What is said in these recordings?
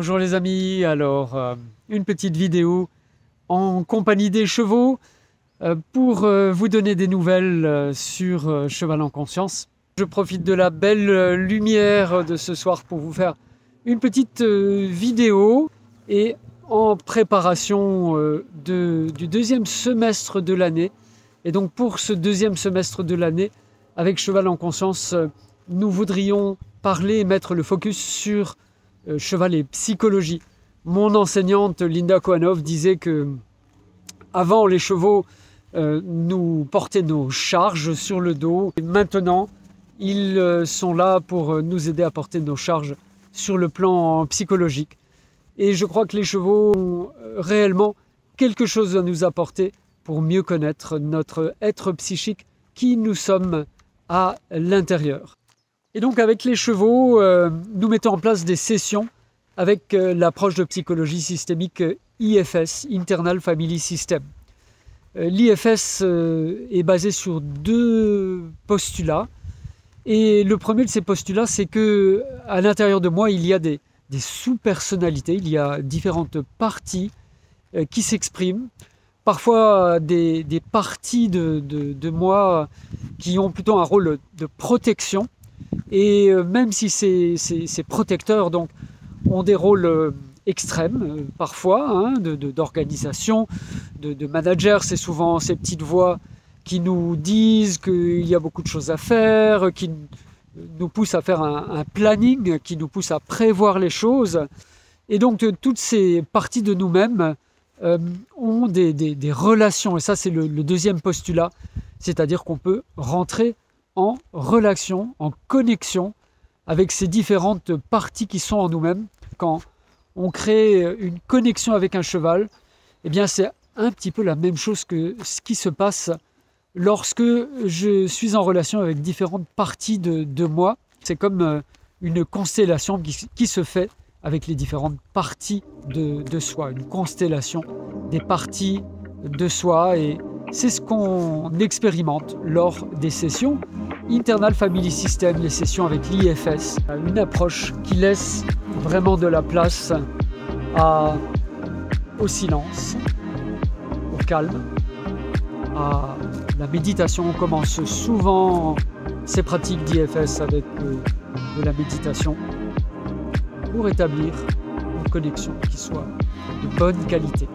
Bonjour les amis, alors une petite vidéo en compagnie des chevaux pour vous donner des nouvelles sur Cheval en Conscience. Je profite de la belle lumière de ce soir pour vous faire une petite vidéo et en préparation du deuxième semestre de l'année. Et donc pour ce deuxième semestre de l'année, avec Cheval en Conscience, nous voudrions parler et mettre le focus sur cheval et psychologie. Mon enseignante Linda Kohanov disait que avant les chevaux nous portaient nos charges sur le dos et maintenant ils sont là pour nous aider à porter nos charges sur le plan psychologique. Et je crois que les chevaux ont réellement quelque chose à nous apporter pour mieux connaître notre être psychique, qui nous sommes à l'intérieur. Et donc avec les chevaux, nous mettons en place des sessions avec l'approche de psychologie systémique IFS, Internal Family System. L'IFS est basé sur deux postulats. Et le premier de ces postulats, c'est que à l'intérieur de moi, il y a des sous-personnalités, il y a différentes parties qui s'expriment. Parfois des parties de moi qui ont plutôt un rôle de protection. Et même si ces protecteurs donc, ont des rôles extrêmes, parfois, d'organisation, de manager, c'est souvent ces petites voix qui nous disent qu'il y a beaucoup de choses à faire, qui nous poussent à faire un planning, qui nous poussent à prévoir les choses. Et donc toutes ces parties de nous-mêmes ont des relations. Et ça, c'est le deuxième postulat, c'est-à-dire qu'on peut rentrer en relation, en connexion avec ces différentes parties qui sont en nous-mêmes. Quand on crée une connexion avec un cheval, eh bien c'est un petit peu la même chose que ce qui se passe lorsque je suis en relation avec différentes parties de moi. C'est comme une constellation qui se fait avec les différentes parties de soi, une constellation des parties de soi, et c'est ce qu'on expérimente lors des sessions Internal Family System, les sessions avec l'IFS, une approche qui laisse vraiment de la place au silence, au calme, à la méditation. On commence souvent ces pratiques d'IFS avec de la méditation pour établir une connexion qui soit de bonne qualité.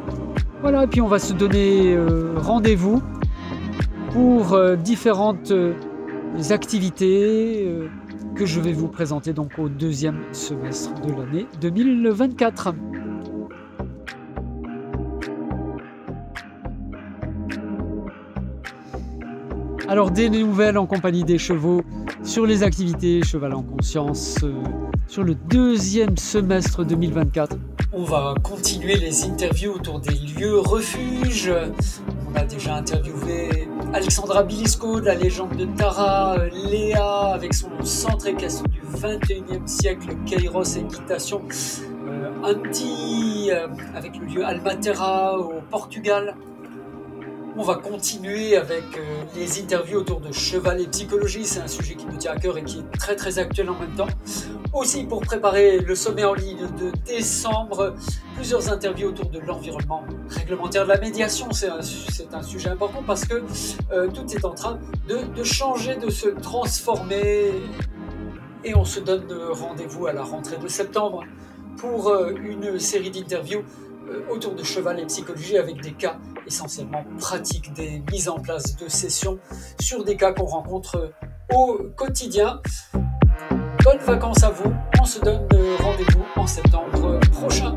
Voilà, et puis on va se donner rendez-vous pour différentes activités que je vais vous présenter donc au deuxième semestre de l'année 2024. Alors des nouvelles en compagnie des chevaux sur les activités Cheval en Conscience sur le deuxième semestre 2024. On va continuer les interviews autour des lieux refuges. On a déjà interviewé Alexandra Bilisco de la légende de Tara, Léa avec son centre équestre du 21e siècle, Kairos Équitation, Anti avec le lieu Almatera au Portugal. On va continuer avec les interviews autour de cheval et psychologie. C'est un sujet qui nous tient à cœur et qui est très très actuel en même temps. Aussi, pour préparer le sommet en ligne de décembre, plusieurs interviews autour de l'environnement réglementaire, de la médiation. C'est un sujet important parce que tout est en train de changer, de se transformer. Et on se donne rendez-vous à la rentrée de septembre pour une série d'interviews autour de cheval et psychologie avec des cas essentiellement pratiques, des mises en place de sessions sur des cas qu'on rencontre au quotidien. Bonnes vacances à vous, on se donne rendez-vous en septembre prochain.